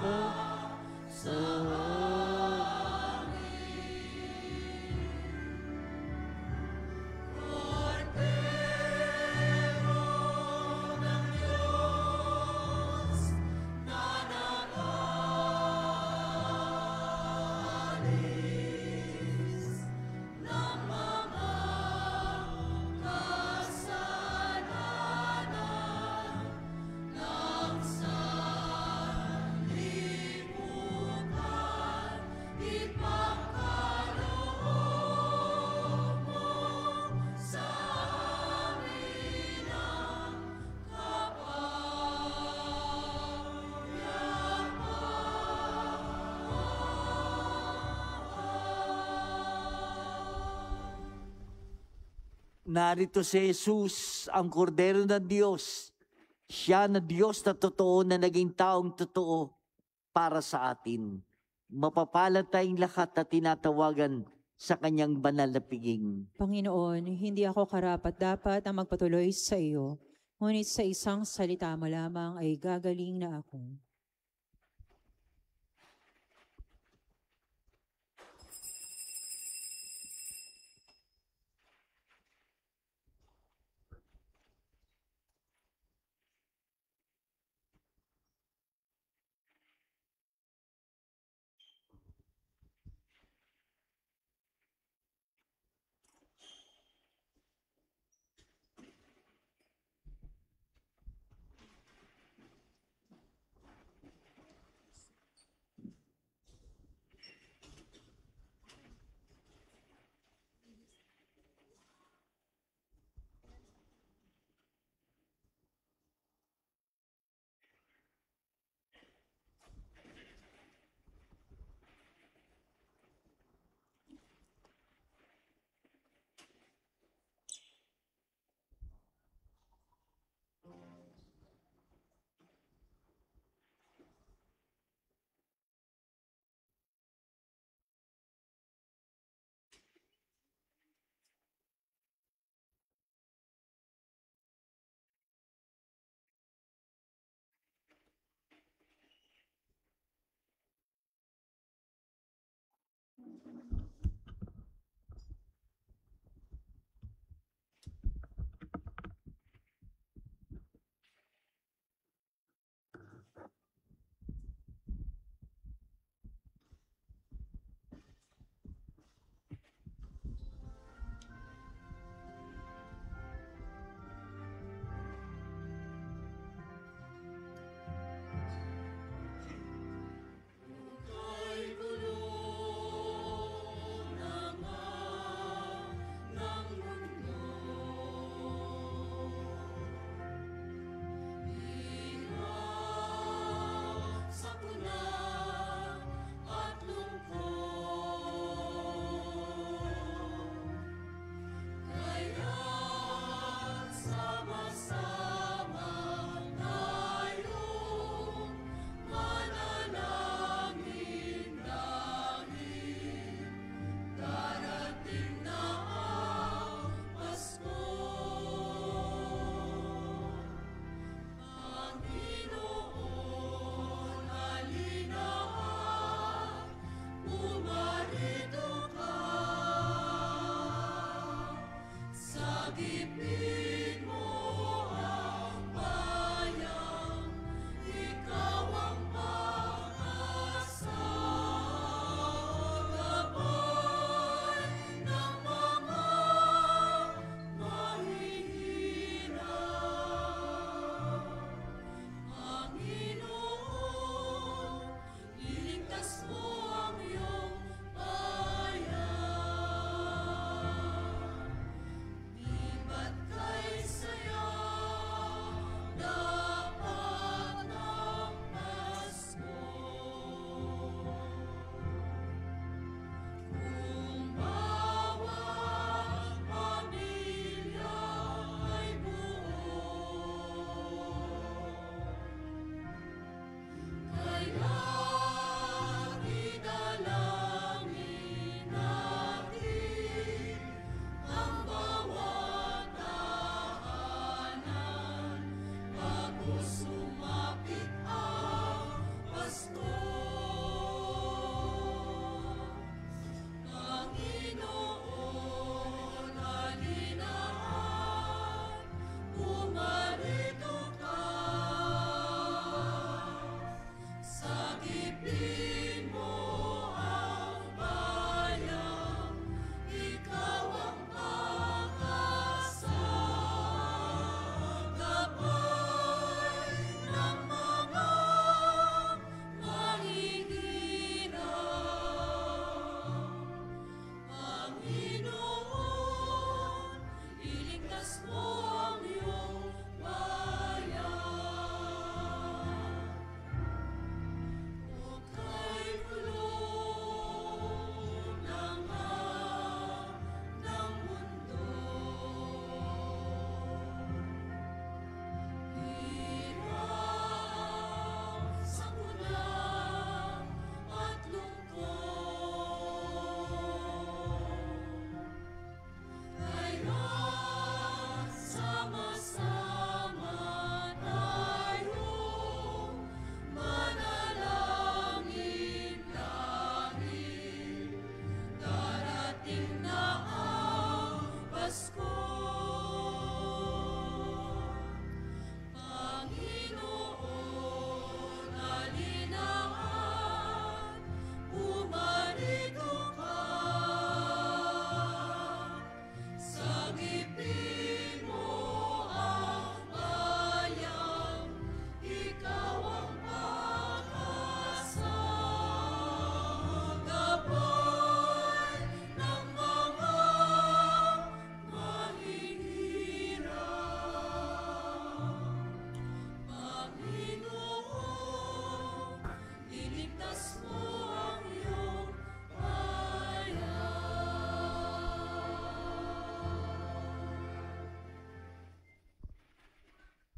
ka sa Narito si Jesus, ang Kordero ng Diyos. Siya na Diyos na totoo, na naging taong totoo para sa atin. Mapapalad tayong lahat na tinatawagan sa kanyang banal na piging.
Panginoon, hindi ako karapat-dapat na magpatuloy sa iyo, ngunit sa isang salita mo lamang ay gagaling na ako.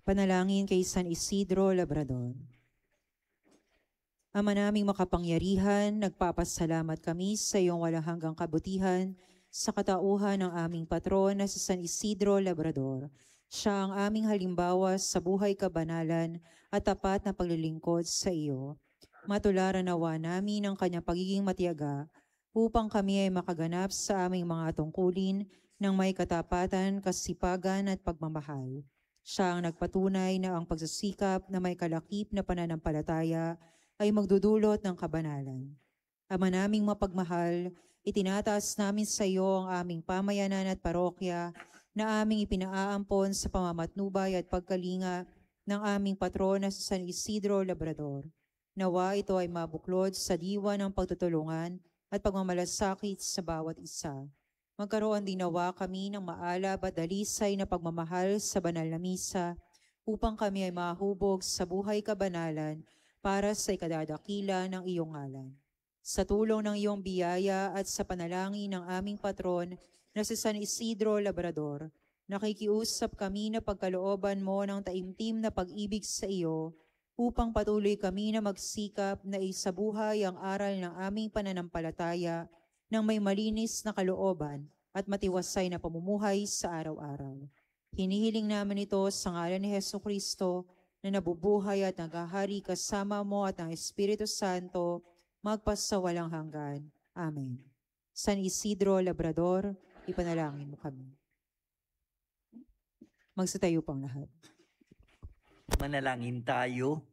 Panalangin kay San Isidro Labrador. Ama naming makapangyarihan, nagpapasalamat kami sa iyong walang hanggang kabutihan sa katauhan ng aming patron na si San Isidro Labrador. Siya ang aming halimbawa sa buhay kabanalan at tapat na paglilingkod sa iyo. Matularan nawa namin ang kanyang pagiging matiyaga upang kami ay makaganap sa aming mga tungkulin ng may katapatan, kasipagan at pagmamahal. Siya ang nagpatunay na ang pagsasikap na may kalakip na pananampalataya ay magdudulot ng kabanalan. Ama naming mapagmahal, itinataas namin sa iyo ang aming pamayanan at parokya na aming ipinaaampon sa pamamatnubay at pagkalinga ng aming patron na sa San Isidro Labrador. Nawa ito ay mabuklod sa diwa ng pagtutulungan at pagmamalasakit sa bawat isa. Magkaroon din nawa kami ng maalab at dalisay na pagmamahal sa banal na misa upang kami ay mahubog sa buhay kabanalan para sa ikadadakila ng iyong ngalan. Sa tulong ng iyong biyaya at sa panalangin ng aming patron na si San Isidro Labrador, nakikiusap kami na pagkalooban mo ng taimtim na pag-ibig sa iyo upang patuloy kami na magsikap na isabuhay ang aral ng aming pananampalataya ng may malinis na kalooban at matiwasay na pamumuhay sa araw-araw. Hinihiling namin ito sa ngalan ni Hesukristo na nabubuhay at naghahari kasama mo at ng Espiritu Santo magpasawalang hanggan. Amen. San Isidro Labrador, ipanalangin mo kami. Magsitayo pang lahat.
Manalangin tayo.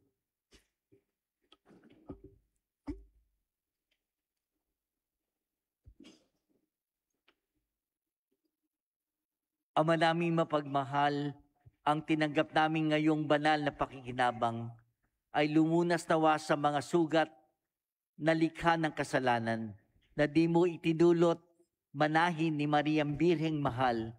Ama naming mapagmahal, ang tinanggap namin ngayong banal na pakikinabang ay lumunas nawa sa mga sugat na likha ng kasalanan na di mo itinulot manahin ni Mariang Birheng Mahal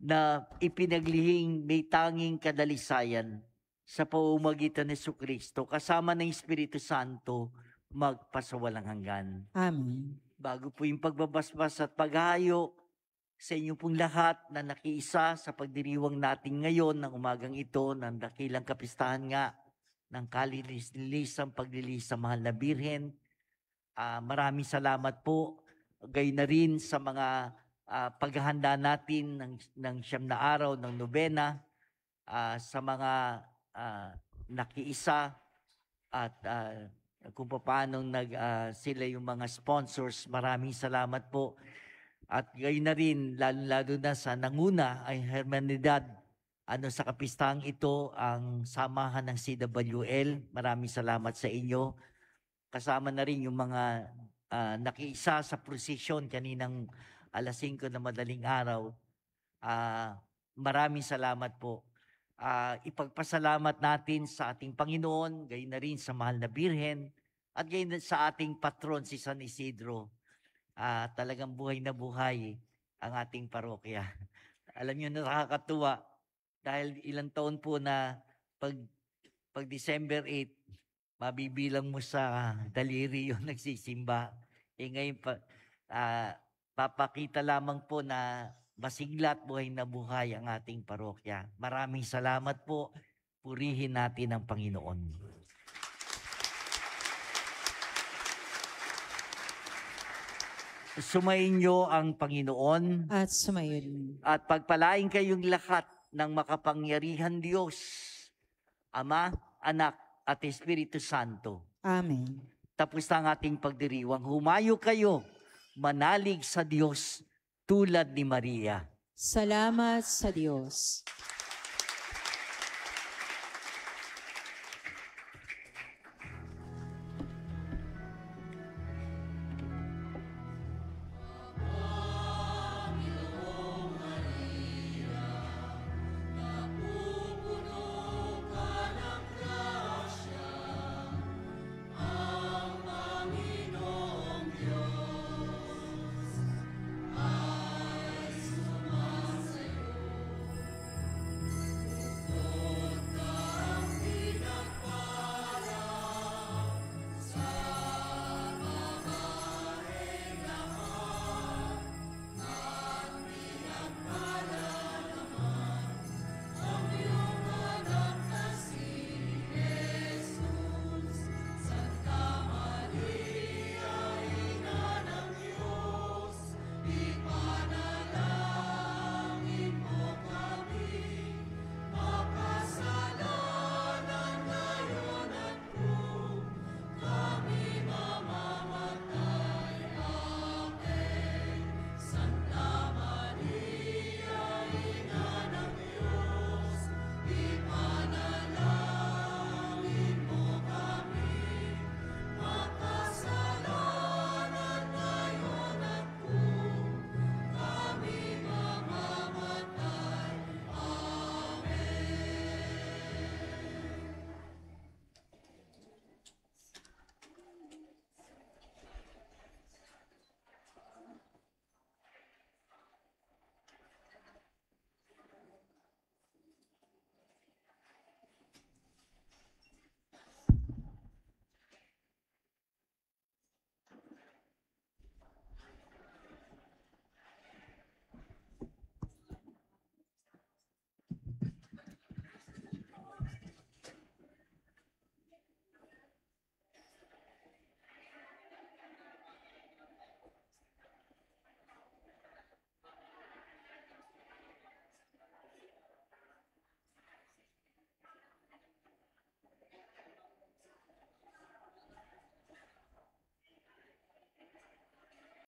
na ipinaglihing may tanging kadalisayan sa pamamagitan ni Jesucristo kasama ng Espiritu Santo magpasawalang hanggan.
Amen.
Bago po yung pagbabasbas at paghahayo sa inyo pong lahat na nakiisa sa pagdiriwang natin ngayon ng umagang ito ng dakilang kapistahan nga ng kalinilisang paglilis sa Mahal na Birhen. Maraming salamat po. Gayon na rin sa mga paghahanda natin ng 9 na araw ng nobena, sa mga nakiisa at kung paano sila yung mga sponsors. Maraming salamat po. At gayon na rin, lalo na sa nanguna ay Hermanidad, sa kapistahang ito, ang samahan ng CWL. Maraming salamat sa inyo. Kasama na rin yung mga nakiisa sa prosesyon kaninang alas 5 na madaling araw. Maraming salamat po. Ipagpasalamat natin sa ating Panginoon, gayon na rin sa Mahal na Birhen, at gayon sa ating patron si San Isidro. Talagang buhay na buhay ang ating parokya. Alam niyo, nakakatuwa dahil ilang taon po na pag December 8, mabibilang mo sa daliri yung nagsisimba. Ngayon, papakita lamang po na masigla at buhay na buhay ang ating parokya. Maraming salamat po. Purihin natin ang Panginoon. Sumayin niyo ang Panginoon
At sumayin.
at pagpalain kayong lahat ng makapangyarihan Diyos, Ama, Anak at Espiritu Santo.
Amen.
Tapos na ang ating pagdiriwang. Humayo kayo, manalig sa Diyos tulad ni Maria.
Salamat sa Diyos.